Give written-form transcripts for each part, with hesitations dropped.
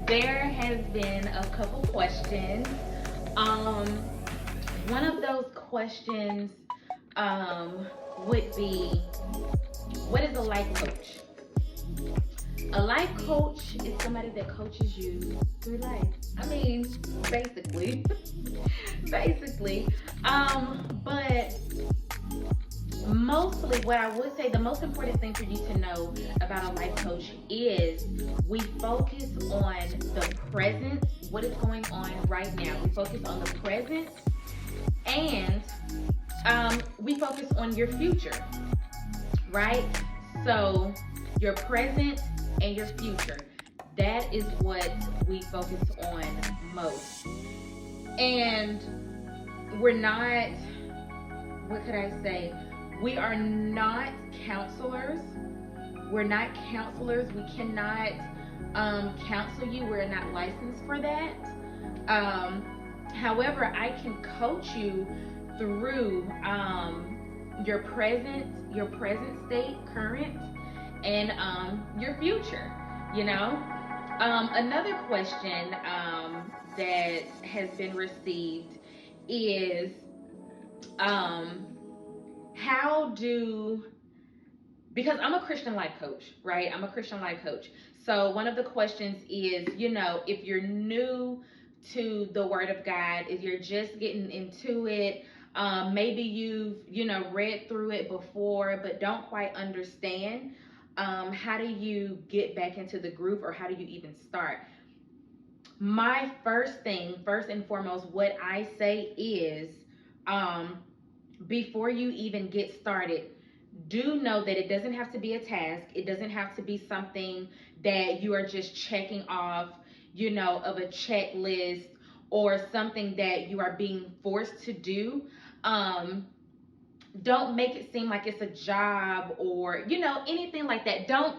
there has been a couple questions. Um, One of those questions would be, what is a life coach? A life coach is somebody that coaches you through life. I mean, basically, basically. But mostly, what I would say, the most important thing for you to know about a life coach is we focus on the present, what is going on right now. We focus on the present, and we focus on your future, right? So your present and your future. That is what we focus on most. And we're not, what could I say? We are not counselors. We're not counselors. We cannot counsel you. We're not licensed for that. Um, However, I can coach you through your present state, current, and your future. You know. Another question that has been received is um, how do, because I'm a Christian life coach, right? I'm a Christian life coach. So one of the questions is, if you're new to the Word of God, if you're just getting into it, maybe you've, read through it before, but don't quite understand. How do you get back into the groove, or how do you even start? My first and foremost, what I say is, um, before you even get started, do know that it doesn't have to be a task. It doesn't have to be something that you are just checking off, of a checklist, or something that you are being forced to do. Um, don't make it seem like it's a job, or anything like that. Don't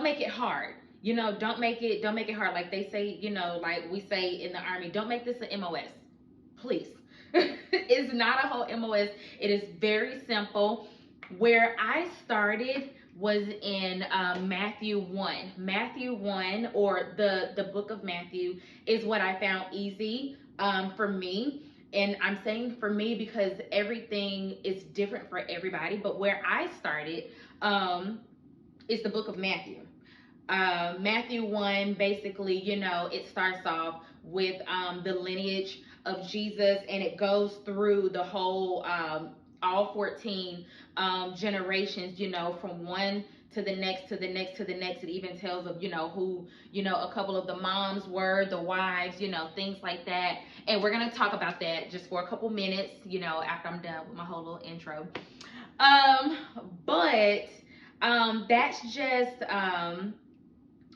make it hard. Don't make it hard, like they say, like we say in the army, don't make this an MOS, please. It's not a whole MOS. It is very simple. Where I started was in Matthew 1. Matthew 1, or the book of Matthew, is what I found easy for me. And I'm saying for me because everything is different for everybody. But where I started is the book of Matthew. Matthew 1, basically, it starts off with the lineage of Jesus, and it goes through the whole, all 14 generations, from one to the next, to the next, to the next. It even tells of, who, a couple of the moms were, the wives, things like that. And we're going to talk about that just for a couple minutes, after I'm done with my whole little intro. Um, but that's just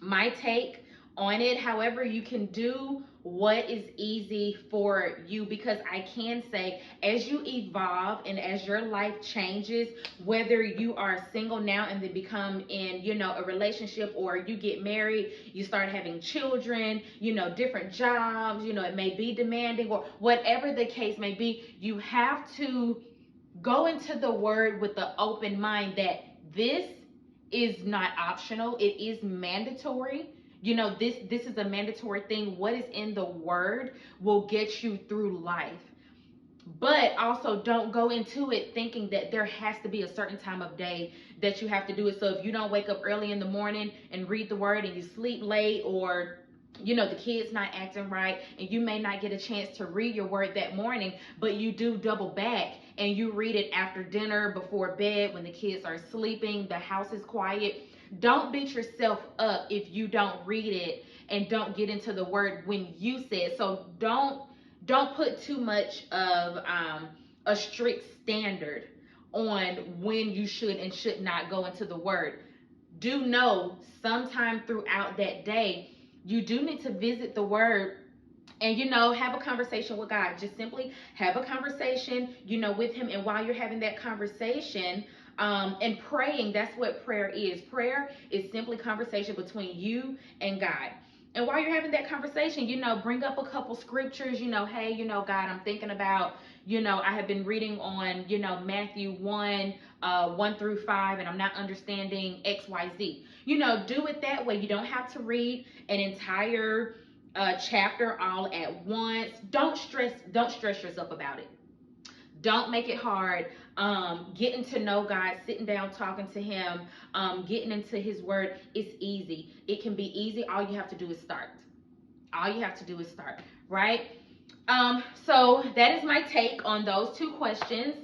my take on it. However, you can do what is easy for you, because I can say, as you evolve and as your life changes, whether you are single now and then become in, a relationship, or you get married, you start having children, different jobs, it may be demanding, or whatever the case may be, you have to go into the word with the open mind that this is not optional, it is mandatory. This is a mandatory thing. What is in the word will get you through life. But also, don't go into it thinking that there has to be a certain time of day that you have to do it. So if you don't wake up early in the morning and read the word, and you sleep late, or the kid's not acting right, and you may not get a chance to read your word that morning, but you do double back and you read it after dinner, before bed, when the kids are sleeping, the house is quiet. Don't beat yourself up if you don't read it and don't get into the word when you said. So don't put too much of a strict standard on when you should and should not go into the word. Do know sometime throughout that day you do need to visit the word, and have a conversation with God. Just simply have a conversation, with him. And while you're having that conversation, and praying, that's what prayer is. Prayer is simply conversation between you and God. And while you're having that conversation, bring up a couple scriptures. Hey, God, I'm thinking about, I have been reading on, Matthew 1, 1 through 5 and I'm not understanding XYZ. You know, do it that way. You don't have to read an entire chapter all at once. Don't stress yourself about it. Don't make it hard. Getting to know God, sitting down, talking to Him, getting into His Word, it's easy. It can be easy. All you have to do is start. All you have to do is start, right? So that is my take on those two questions.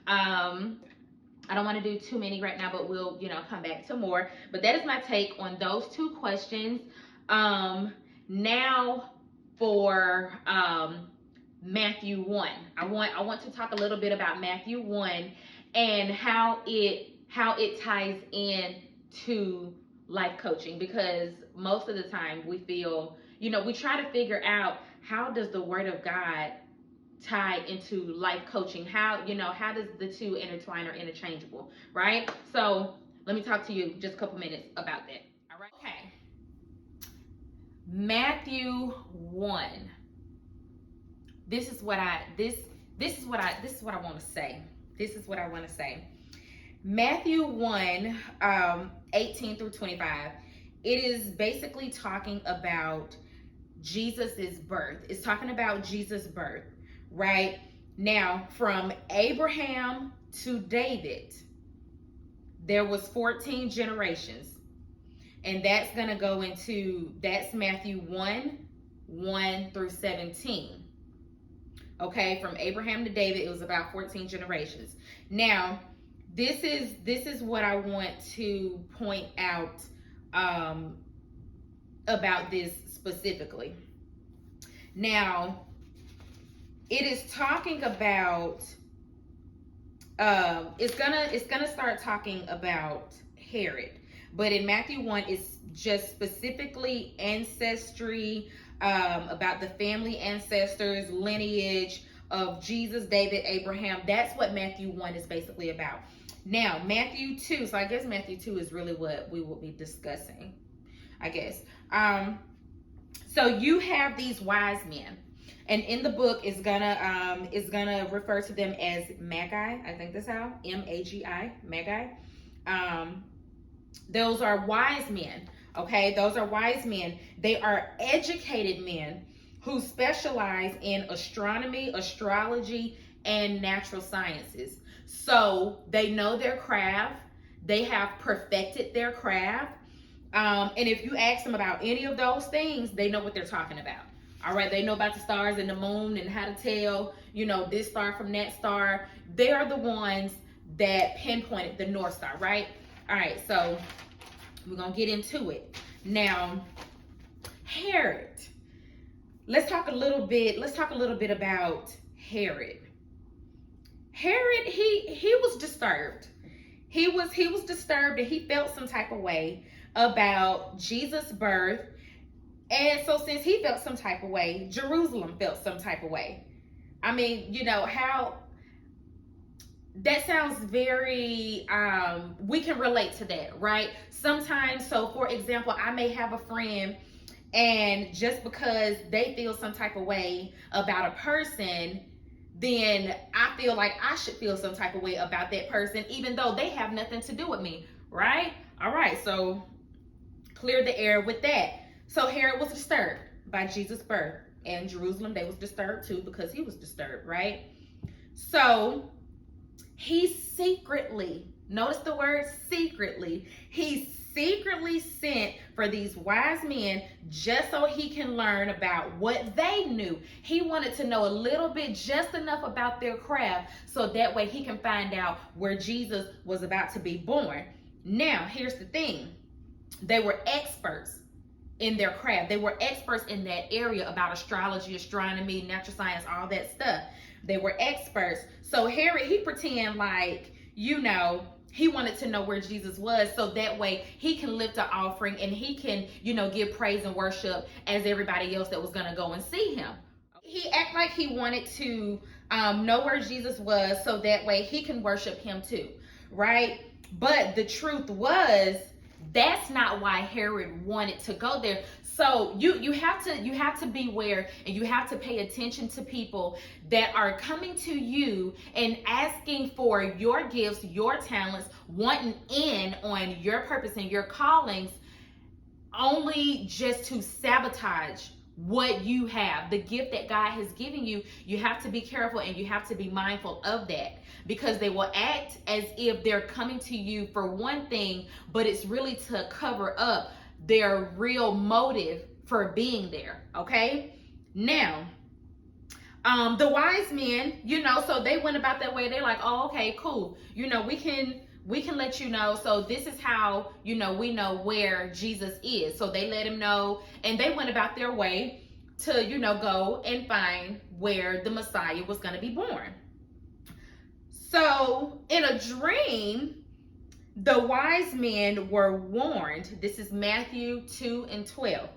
I don't want to do too many right now, but we'll, come back to more. But that is my take on those two questions. Now for Matthew 1. I want to talk a little bit about Matthew 1 and how it ties in to life coaching, because most of the time we feel, we try to figure out, how does the word of God tie into life coaching? How does the two intertwine or interchangeable, right? So let me talk to you just a couple minutes about that. All right. Okay. Matthew 1. This is what I want to say. This is what I want to say. Matthew 1, 18 through 25. It is basically talking about Jesus's birth. It's talking about Jesus' birth, right? Now, from Abraham to David, there was 14 generations. And that's going to go into, that's Matthew 1, 1 through 17. Okay, from Abraham to David, it was about 14 generations. Now, this is what I want to point out about this specifically. Now, it is talking about it's gonna start talking about Herod, but in Matthew 1, it's just specifically ancestry, about the family ancestors, lineage of Jesus, David, Abraham. That's what Matthew 1 is basically about. Now, Matthew 2, so I guess Matthew 2 is really what we will be discussing, I guess. So you have these wise men, and in the book it's gonna refer to them as Magi. I think that's how, Magi, Magi. Those are wise men. Okay, those are wise men. They are educated men who specialize in astronomy, astrology, and natural sciences. So they know their craft. They have perfected their craft. And if you ask them about any of those things, they know what they're talking about. All right, they know about the stars and the moon and how to tell, this star from that star. They are the ones that pinpointed the North Star, right? All right, so we're gonna get into it. Now, Herod. Let's talk a little bit about Herod. Herod, he was disturbed. He was disturbed, and he felt some type of way about Jesus' birth. And so since he felt some type of way, Jerusalem felt some type of way. I mean, how that sounds very, we can relate to that, right? Sometimes, so for example, I may have a friend, and just because they feel some type of way about a person, then I feel like I should feel some type of way about that person, even though they have nothing to do with me, right? All right, so clear the air with that. So Herod was disturbed by Jesus' birth, and Jerusalem, they was disturbed too, because he was disturbed, right? So he secretly, notice the word secretly, he secretly sent for these wise men just so he can learn about what they knew. He wanted to know a little bit, just enough about their craft, so that way he can find out where Jesus was about to be born. Now, here's the thing. They were experts in their craft. They were experts in that area about astrology, astronomy, natural science, all that stuff. They were experts. So Herod, he pretend like, he wanted to know where Jesus was, so that way he can lift an offering and he can, give praise and worship as everybody else that was going to go and see him. He act like he wanted to know where Jesus was, so that way he can worship him too, right? But the truth was That's not why Herod wanted to go there. So you have to beware, and you have to pay attention to people that are coming to you and asking for your gifts, your talents, wanting in on your purpose and your callings, only just to sabotage what you have, the gift that God has given you. You have to be careful, and you have to be mindful of that, because they will act as if they're coming to you for one thing, but it's really to cover up their real motive for being there. Okay, now the wise men, so they went about their way. They're like, oh, okay, cool, we can let you know. So this is how, we know where Jesus is. So they let him know, and they went about their way to, go and find where the Messiah was going to be born. So in a dream, the wise men were warned. This is Matthew 2:12.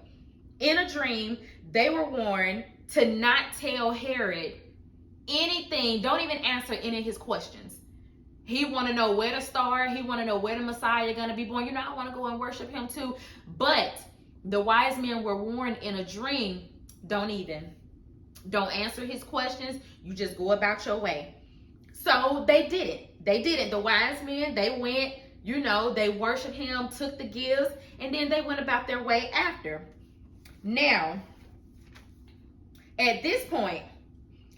In a dream, they were warned to not tell Herod anything. Don't even answer any of his questions. He want to know where to start. He want to know where the Messiah is going to be born. I want to go and worship him too. But the wise men were warned in a dream, don't answer his questions. You just go about your way. So they didn't. The wise men, they went, they worshiped him, took the gifts, and then they went about their way after. Now, at this point,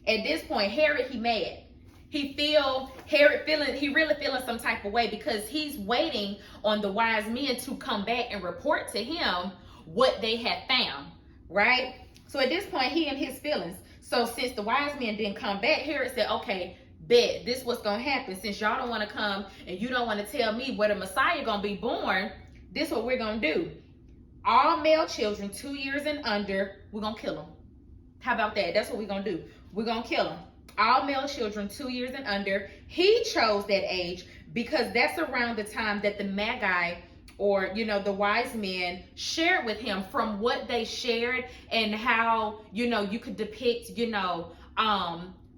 Herod, he mad. He really feeling some type of way, because he's waiting on the wise men to come back and report to him what they had found, right? So at this point, he in his feelings. So since the wise men didn't come back, Herod said, okay, bet, this what's gonna happen. Since y'all don't want to come and you don't want to tell me where the Messiah gonna be born, this what we're gonna do. All male children 2 years and under, we're gonna kill them. How about that? That's what we're gonna do. We're gonna kill them. All male children 2 years and under. He chose that age because that's around the time that the Magi, or the wise men, shared with him, from what they shared and how you could depict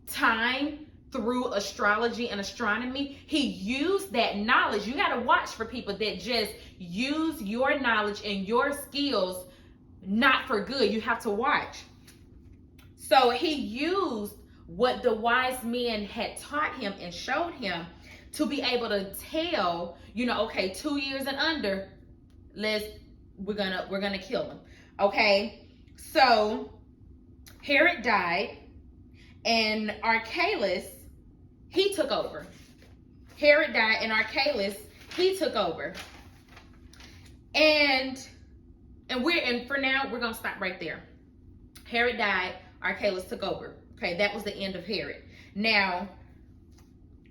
time through astrology and astronomy. He used that knowledge. You got to watch for people that just use your knowledge and your skills not for good. You have to watch. So he used what the wise men had taught him and showed him to be able to tell, okay, 2 years and under, we're gonna kill him. Okay, so Herod died, and Archelaus, he took over. Herod died, and Archelaus, he took over. And for now, we're gonna stop right there. Herod died, Archelaus took over. Okay, that was the end of Herod. Now,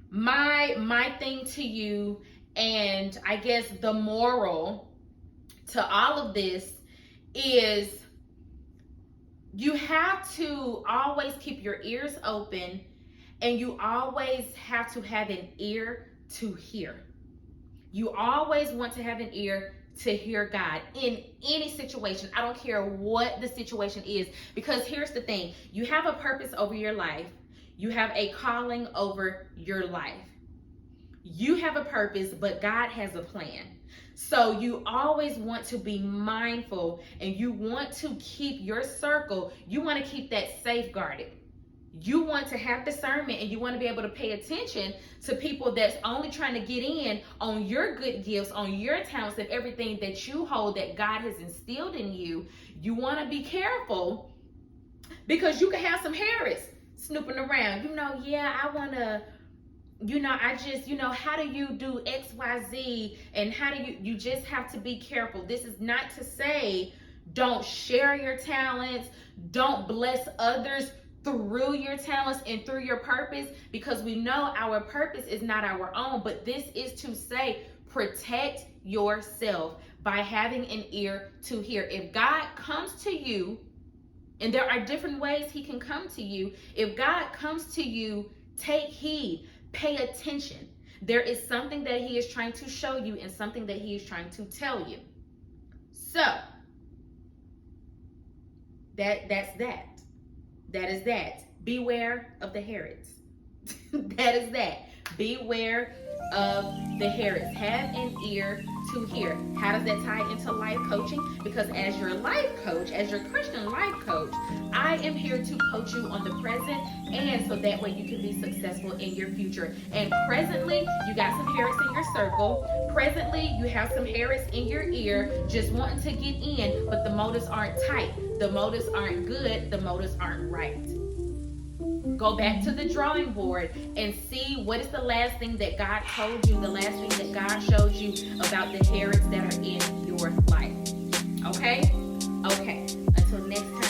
my thing to you, and I guess the moral to all of this, is you have to always keep your ears open, and you always have to have an ear to hear. You always want to have an ear to hear God in any situation. I don't care what the situation is, because here's the thing. You have a purpose over your life. You have a calling over your life. You have a purpose, but God has a plan. So you always want to be mindful, and you want to keep your circle, you want to keep that safeguarded. You want to have discernment, and you want to be able to pay attention to people that's only trying to get in on your good gifts, on your talents, and everything that you hold that God has instilled in you. You want to be careful, because you can have some Herods snooping around. I want to, I just, how do you do X, Y, Z? And how do you just have to be careful. This is not to say don't share your talents, don't bless others through your talents and through your purpose, because we know our purpose is not our own. But this is to say, protect yourself by having an ear to hear. If God comes to you, and there are different ways he can come to you. If God comes to you, take heed, pay attention. There is something that he is trying to show you, and something that he is trying to tell you. So that's that. That is that. Beware of the Herods. That is that. Beware of the Herods. Have an ear to to here. How does that tie into life coaching? Because as your life coach, as your Christian life coach, I am here to coach you on the present, and so that way you can be successful in your future. And presently, you got some Herods in your circle. Presently, you have some Herods in your ear just wanting to get in, but the motives aren't tight. The motives aren't good. The motives aren't right. Go back to the drawing board and see what is the last thing that God told you, the last thing that God showed you about the Herods that are in your life. Okay? Okay. Until next time.